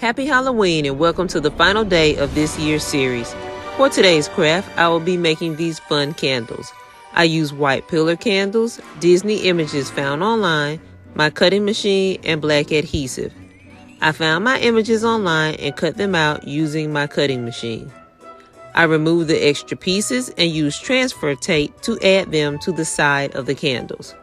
Happy Halloween and welcome to the final day of this year's series. For today's craft, I will be making these fun candles. I use white pillar candles, Disney images found online, my cutting machine, and black adhesive. I found my images online and cut them out using my cutting machine. I removed the extra pieces and used transfer tape to add them to the side of the candles.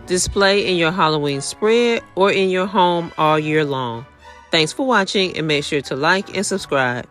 Display in your Halloween spread or in your home all year long. Thanks for watching and make sure to like and subscribe.